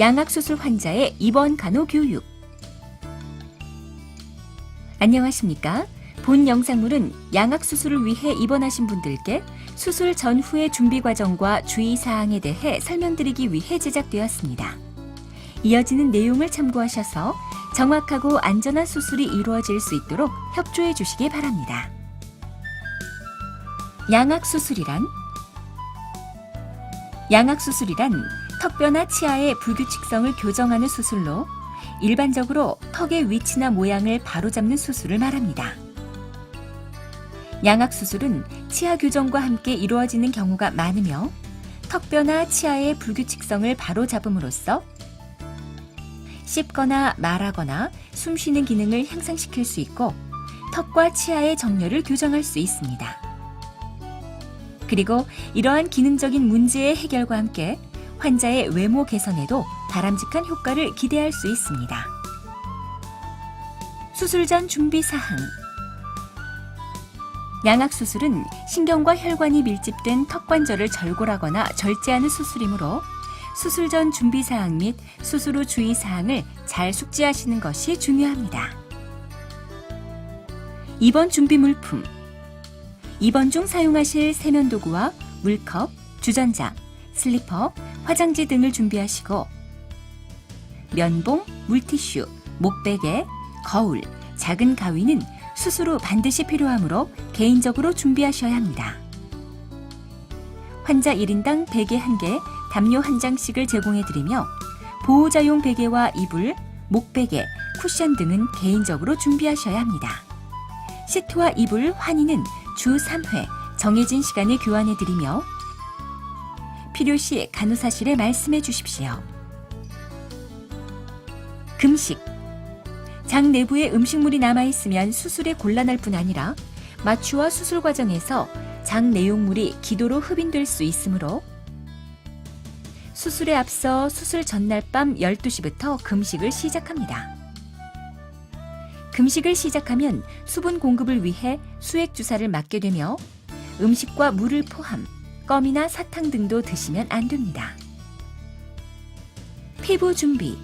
양악수술 환자의 입원 간호 교육. 안녕하십니까? 본 영상물은 양악수술을 위해 입원하신 분들께 수술 전후의 준비 과정과 주의사항에 대해 설명드리기 위해 제작되었습니다. 이어지는 내용을 참고하셔서 정확하고 안전한 수술이 이루어질 수 있도록 협조해 주시기 바랍니다. 양악수술이란 턱뼈나 치아의 불규칙성을 교정하는 수술로 일반적으로 턱의 위치나 모양을 바로잡는 수술을 말합니다. 양악수술은 치아 교정과 함께 이루어지는 경우가 많으며 턱뼈나 치아의 불규칙성을 바로잡음으로써 씹거나 말하거나 숨쉬는 기능을 향상시킬 수 있고 턱과 치아의 정렬을 교정할 수 있습니다. 그리고 이러한 기능적인 문제의 해결과 함께 환자의 외모 개선에도 바람직한 효과를 기대할 수 있습니다. 수술 전 준비 사항. 양악수술은 신경과 혈관이 밀집된 턱관절을 절골하거나 절제하는 수술이므로 수술 전 준비 사항 및 수술 후 주의 사항을 잘 숙지하시는 것이 중요합니다. 입원 준비 물품. 입원 중 사용하실 세면도구와 물컵, 주전자, 슬리퍼, 화장지 등을 준비하시고 면봉, 물티슈, 목베개, 거울, 작은 가위는 수술 후 반드시 필요하므로 개인적으로 준비하셔야 합니다. 환자 1인당 베개 1개, 담요 1장씩을 제공해드리며 보호자용 베개와 이불, 목베개, 쿠션 등은 개인적으로 준비하셔야 합니다. 시트와 이불, 환희는 주 3회 정해진 시간에 교환해드리며 필요시 간호사실에 말씀해 주십시오. 금식. 장 내부에 음식물이 남아있으면 수술에 곤란할 뿐 아니라 마취와 수술 과정에서 장 내용물이 기도로 흡인될 수 있으므로 수술에 앞서 수술 전날 밤 12시부터 금식을 시작합니다. 금식을 시작하면 수분 공급을 위해 수액 주사를 맞게 되며 음식과 물을 포함 껌이나 사탕 등도 드시면 안 됩니다. 피부 준비.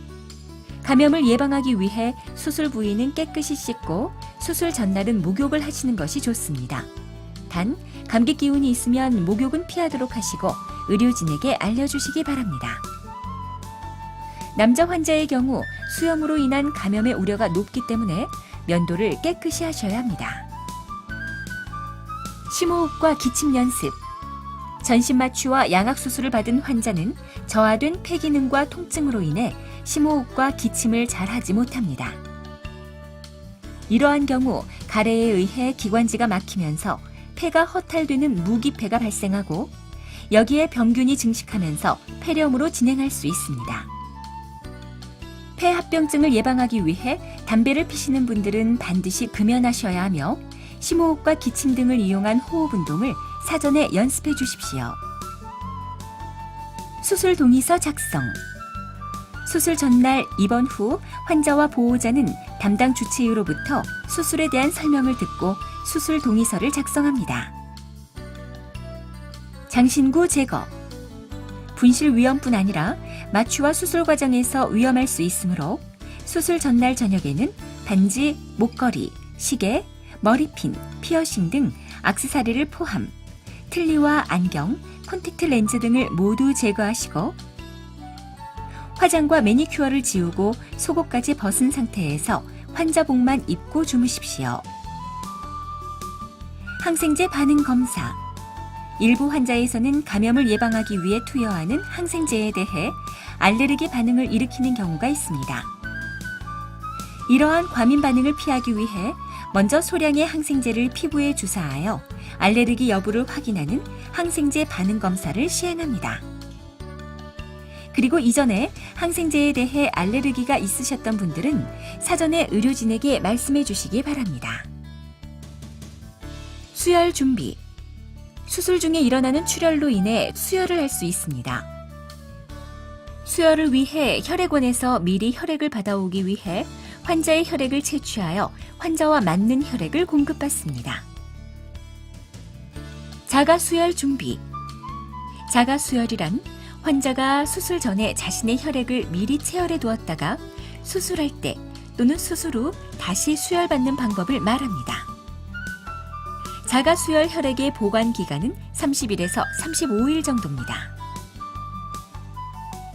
감염을 예방하기 위해 수술 부위는 깨끗이 씻고 수술 전날은 목욕을 하시는 것이 좋습니다. 단, 감기 기운이 있으면 목욕은 피하도록 하시고 의료진에게 알려주시기 바랍니다. 남자 환자의 경우 수염으로 인한 감염의 우려가 높기 때문에 면도를 깨끗이 하셔야 합니다. 심호흡과 기침 연습. 전신 마취와 양악수술을 받은 환자는 저하된 폐 기능과 통증으로 인해 심호흡과 기침을 잘 하지 못합니다. 이러한 경우 가래에 의해 기관지가 막히면서 폐가 허탈되는 무기폐가 발생하고 여기에 병균이 증식하면서 폐렴으로 진행할 수 있습니다. 폐합병증을 예방하기 위해 담배를 피시는 분들은 반드시 금연하셔야 하며 심호흡과 기침 등을 이용한 호흡 운동을 사전에 연습해 주십시오. 수술 동의서 작성. 수술 전날 입원 후 환자와 보호자는 담당 주치의로부터 수술에 대한 설명을 듣고 수술 동의서를 작성합니다. 장신구 제거. 분실 위험뿐 아니라 마취와 수술 과정에서 위험할 수 있으므로 수술 전날 저녁에는 반지, 목걸이, 시계, 머리핀, 피어싱 등 액세서리를 포함 틀니와 안경, 콘택트 렌즈 등을 모두 제거하시고 화장과 매니큐어를 지우고 속옷까지 벗은 상태에서 환자복만 입고 주무십시오. 항생제 반응 검사. 일부 환자에서는 감염을 예방하기 위해 투여하는 항생제에 대해 알레르기 반응을 일으키는 경우가 있습니다. 이러한 과민 반응을 피하기 위해 먼저 소량의 항생제를 피부에 주사하여 알레르기 여부를 확인하는 항생제 반응 검사를 시행합니다. 그리고 이전에 항생제에 대해 알레르기가 있으셨던 분들은 사전에 의료진에게 말씀해 주시기 바랍니다. 수혈 준비. 수술 중에 일어나는 출혈로 인해 수혈을 할 수 있습니다. 수혈을 위해 혈액원에서 미리 혈액을 받아오기 위해 환자의 혈액을 채취하여 환자와 맞는 혈액을 공급받습니다. 자가수혈 준비. 자가수혈이란 환자가 수술 전에 자신의 혈액을 미리 체열해 두었다가 수술할 때 또는 수술 후 다시 수혈받는 방법을 말합니다. 자가수혈 혈액의 보관 기간은 30일에서 35일 정도입니다.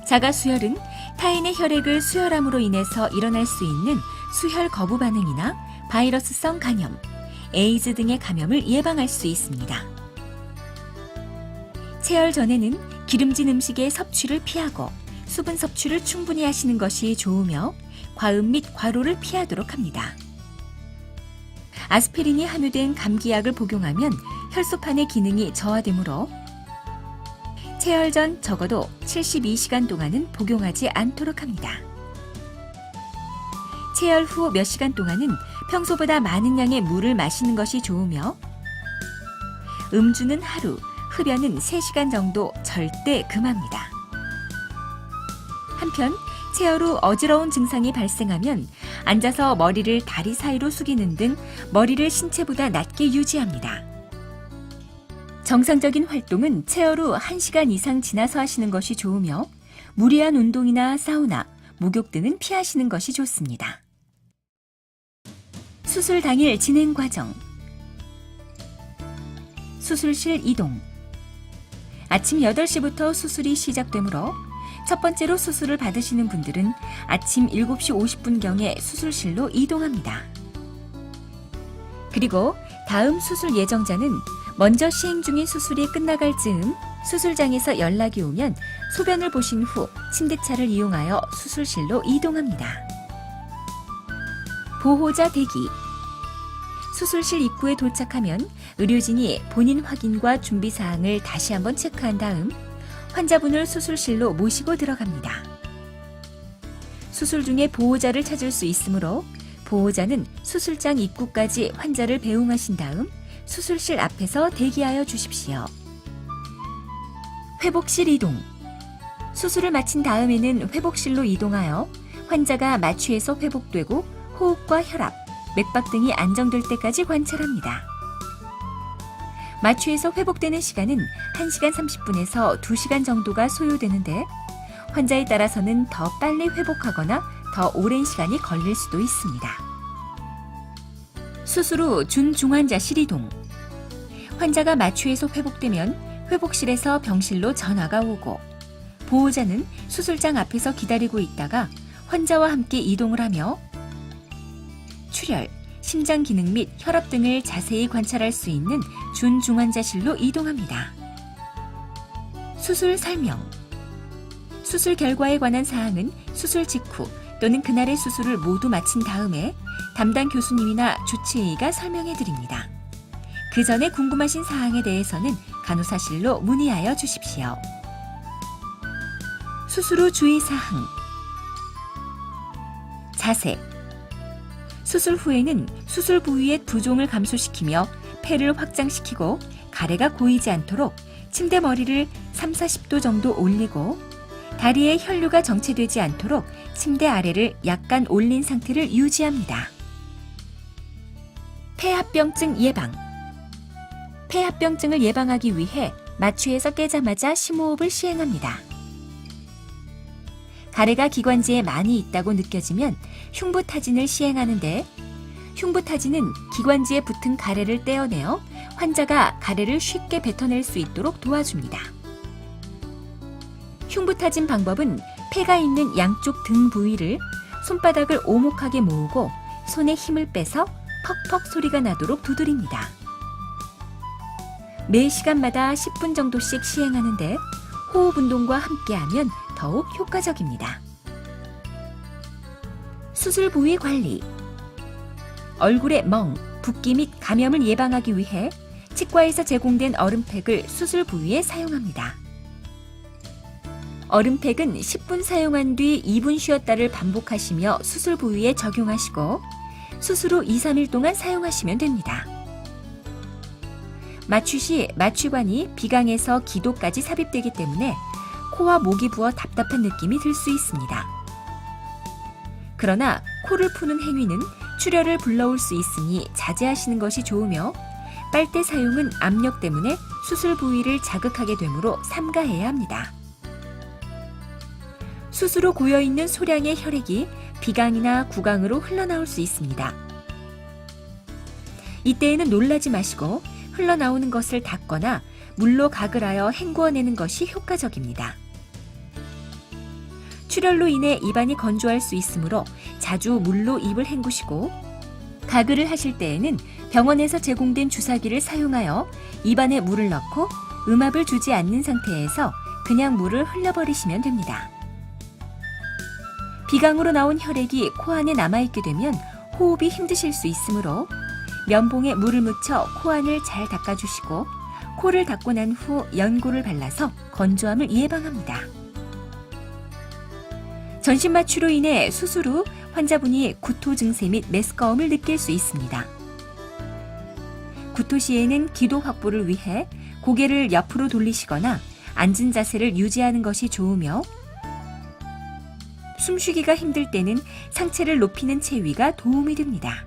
자가수혈은 타인의 혈액을 수혈함으로 인해서 일어날 수 있는 수혈 거부 반응이나 바이러스성 감염, 에이즈 등의 감염을 예방할 수 있습니다. 체열 전에는 기름진 음식의 섭취를 피하고 수분 섭취를 충분히 하시는 것이 좋으며 과음 및 과로를 피하도록 합니다. 아스피린이 함유된 감기약을 복용하면 혈소판의 기능이 저하되므로 체열 전 적어도 72시간 동안은 복용하지 않도록 합니다. 체열 후 몇 시간 동안은 평소보다 많은 양의 물을 마시는 것이 좋으며 음주는 하루, 흡연은 3시간 정도 절대 금합니다. 한편 체열 후 어지러운 증상이 발생하면 앉아서 머리를 다리 사이로 숙이는 등 머리를 신체보다 낮게 유지합니다. 정상적인 활동은 체열 후 1시간 이상 지나서 하시는 것이 좋으며 무리한 운동이나 사우나, 목욕 등은 피하시는 것이 좋습니다. 수술 당일 진행 과정. 수술실 이동. 아침 8시부터 수술이 시작되므로 첫 번째로 수술을 받으시는 분들은 아침 7시 50분경에 수술실로 이동합니다. 그리고 다음 수술 예정자는 먼저 시행 중인 수술이 끝나갈 즈음 수술장에서 연락이 오면 소변을 보신 후 침대차를 이용하여 수술실로 이동합니다. 보호자 대기. 수술실 입구에 도착하면 의료진이 본인 확인과 준비 사항을 다시 한번 체크한 다음 환자분을 수술실로 모시고 들어갑니다. 수술 중에 보호자를 찾을 수 있으므로 보호자는 수술장 입구까지 환자를 배웅하신 다음 수술실 앞에서 대기하여 주십시오. 회복실 이동. 수술을 마친 다음에는 회복실로 이동하여 환자가 마취에서 회복되고 호흡과 혈압, 맥박 등이 안정될 때까지 관찰합니다. 마취에서 회복되는 시간은 1시간 30분에서 2시간 정도가 소요되는데 환자에 따라서는 더 빨리 회복하거나 더 오랜 시간이 걸릴 수도 있습니다. 수술 후 준중환자실 이동. 환자가 마취에서 회복되면 회복실에서 병실로 전화가 오고 보호자는 수술장 앞에서 기다리고 있다가 환자와 함께 이동을 하며 출혈, 심장 기능 및 혈압 등을 자세히 관찰할 수 있는 준중환자실로 이동합니다. 수술 설명. 수술 결과에 관한 사항은 수술 직후 또는 그날의 수술을 모두 마친 다음에 담당 교수님이나 주치의가 설명해 드립니다. 그 전에 궁금하신 사항에 대해서는 간호사실로 문의하여 주십시오. 수술 후 주의사항. 자세. 수술 후에는 수술 부위의 부종을 감소시키며 폐를 확장시키고 가래가 고이지 않도록 침대 머리를 30-40도 정도 올리고 다리에 혈류가 정체되지 않도록 침대 아래를 약간 올린 상태를 유지합니다. 폐합병증 예방. 폐합병증을 예방하기 위해 마취에서 깨자마자 심호흡을 시행합니다. 가래가 기관지에 많이 있다고 느껴지면 흉부타진을 시행하는데 흉부타진은 기관지에 붙은 가래를 떼어내어 환자가 가래를 쉽게 뱉어낼 수 있도록 도와줍니다. 흉부타진 방법은 폐가 있는 양쪽 등 부위를 손바닥을 오목하게 모으고 손에 힘을 빼서 퍽퍽 소리가 나도록 두드립니다. 매 시간마다 10분 정도씩 시행하는데 호흡 운동과 함께하면 더욱 효과적입니다. 수술 부위 관리. 얼굴의 멍, 붓기 및 감염을 예방하기 위해 치과에서 제공된 얼음팩을 수술 부위에 사용합니다. 얼음팩은 10분 사용한 뒤 2분 쉬었다를 반복하시며 수술 부위에 적용하시고 수술 후 2-3일 동안 사용하시면 됩니다. 마취 시 마취관이 비강에서 기도까지 삽입되기 때문에 코와 목이 부어 답답한 느낌이 들 수 있습니다. 그러나 코를 푸는 행위는 출혈을 불러올 수 있으니 자제하시는 것이 좋으며 빨대 사용은 압력 때문에 수술 부위를 자극하게 되므로 삼가해야 합니다. 수수로 고여있는 소량의 혈액이 비강이나 구강으로 흘러나올 수 있습니다. 이때에는 놀라지 마시고 흘러나오는 것을 닦거나 물로 가글하여 헹구어내는 것이 효과적입니다. 출혈로 인해 입안이 건조할 수 있으므로 자주 물로 입을 헹구시고, 가글을 하실 때에는 병원에서 제공된 주사기를 사용하여 입안에 물을 넣고 음압을 주지 않는 상태에서 그냥 물을 흘려버리시면 됩니다. 비강으로 나온 혈액이 코 안에 남아있게 되면 호흡이 힘드실 수 있으므로 면봉에 물을 묻혀 코안을 잘 닦아주시고, 코를 닦고 난 후 연고를 발라서 건조함을 예방합니다. 전신마취로 인해 수술 후 환자분이 구토 증세 및 메스꺼움을 느낄 수 있습니다. 구토 시에는 기도 확보를 위해 고개를 옆으로 돌리시거나 앉은 자세를 유지하는 것이 좋으며, 숨쉬기가 힘들 때는 상체를 높이는 체위가 도움이 됩니다.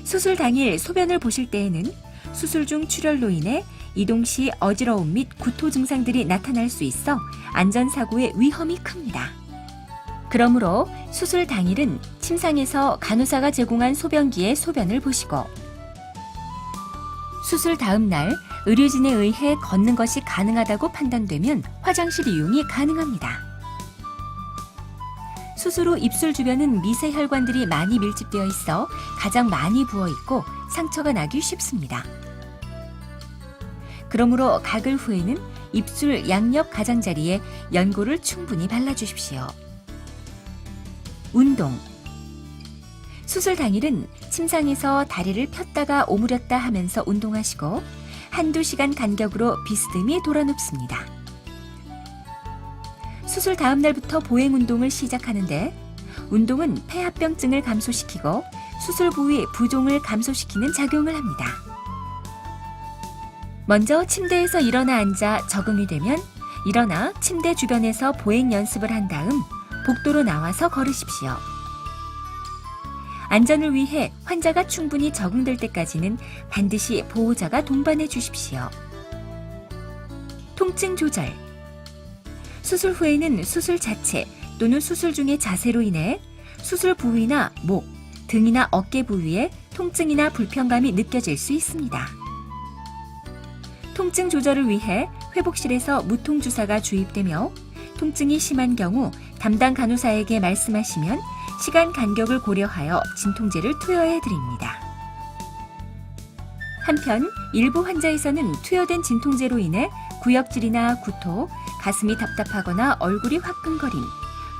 수술 당일 소변을 보실 때에는 수술 중 출혈로 인해 이동 시 어지러움 및 구토 증상들이 나타날 수 있어 안전사고의 위험이 큽니다. 그러므로 수술 당일은 침상에서 간호사가 제공한 소변기에 소변을 보시고, 수술 다음 날 의료진에 의해 걷는 것이 가능하다고 판단되면 화장실 이용이 가능합니다. 수술 후 입술 주변은 미세 혈관들이 많이 밀집되어 있어 가장 많이 부어있고 상처가 나기 쉽습니다. 그러므로 가글 후에는 입술 양옆 가장자리에 연고를 충분히 발라주십시오. 운동. 수술 당일은 침상에서 다리를 폈다가 오므렸다 하면서 운동하시고 한두 시간 간격으로 비스듬히 돌아눕습니다. 수술 다음 날부터 보행 운동을 시작하는데, 운동은 폐합병증을 감소시키고 수술 부위 부종을 감소시키는 작용을 합니다. 먼저 침대에서 일어나 앉아 적응이 되면 일어나 침대 주변에서 보행 연습을 한 다음 복도로 나와서 걸으십시오. 안전을 위해 환자가 충분히 적응될 때까지는 반드시 보호자가 동반해 주십시오. 통증 조절. 수술 후에는 수술 자체 또는 수술 중의 자세로 인해 수술 부위나 목, 등이나 어깨 부위에 통증이나 불편감이 느껴질 수 있습니다. 통증 조절을 위해 회복실에서 무통주사가 주입되며, 통증이 심한 경우 담당 간호사에게 말씀하시면 시간 간격을 고려하여 진통제를 투여해 드립니다. 한편 일부 환자에서는 투여된 진통제로 인해 구역질이나 구토, 가슴이 답답하거나 얼굴이 화끈거림,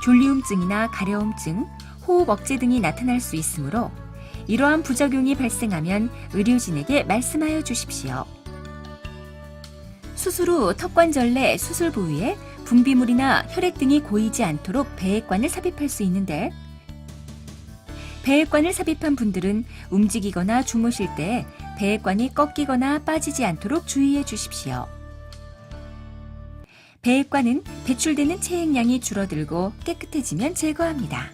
졸리움증이나 가려움증, 호흡 억제 등이 나타날 수 있으므로 이러한 부작용이 발생하면 의료진에게 말씀하여 주십시오. 수술 후 턱관절내 수술 부위에 분비물이나 혈액 등이 고이지 않도록 배액관을 삽입할 수 있는데, 배액관을 삽입한 분들은 움직이거나 주무실 때 배액관이 꺾이거나 빠지지 않도록 주의해 주십시오. 배액관은 배출되는 체액량이 줄어들고 깨끗해지면 제거합니다.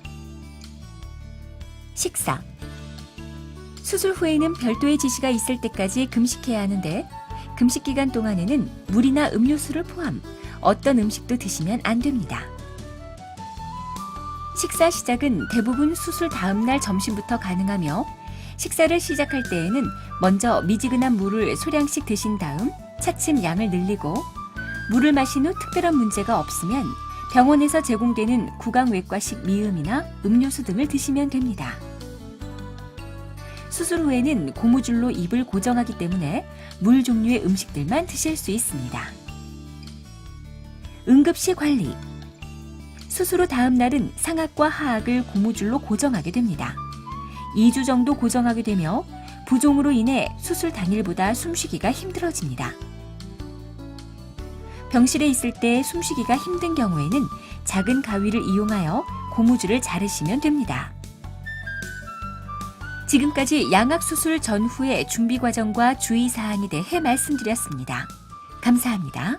식사. 수술 후에는 별도의 지시가 있을 때까지 금식해야 하는데, 금식 기간 동안에는 물이나 음료수를 포함 어떤 음식도 드시면 안 됩니다. 식사 시작은 대부분 수술 다음 날 점심부터 가능하며, 식사를 시작할 때에는 먼저 미지근한 물을 소량씩 드신 다음 차츰 양을 늘리고, 물을 마신 후 특별한 문제가 없으면 병원에서 제공되는 구강외과식 미음이나 음료수 등을 드시면 됩니다. 수술 후에는 고무줄로 입을 고정하기 때문에 물 종류의 음식들만 드실 수 있습니다. 응급시 관리. 수술 후 다음 날은 상악과 하악을 고무줄로 고정하게 됩니다. 2주 정도 고정하게 되며 부종으로 인해 수술 당일보다 숨쉬기가 힘들어집니다. 병실에 있을 때 숨쉬기가 힘든 경우에는 작은 가위를 이용하여 고무줄을 자르시면 됩니다. 지금까지 양악수술 전후의 준비 과정과 주의사항에 대해 말씀드렸습니다. 감사합니다.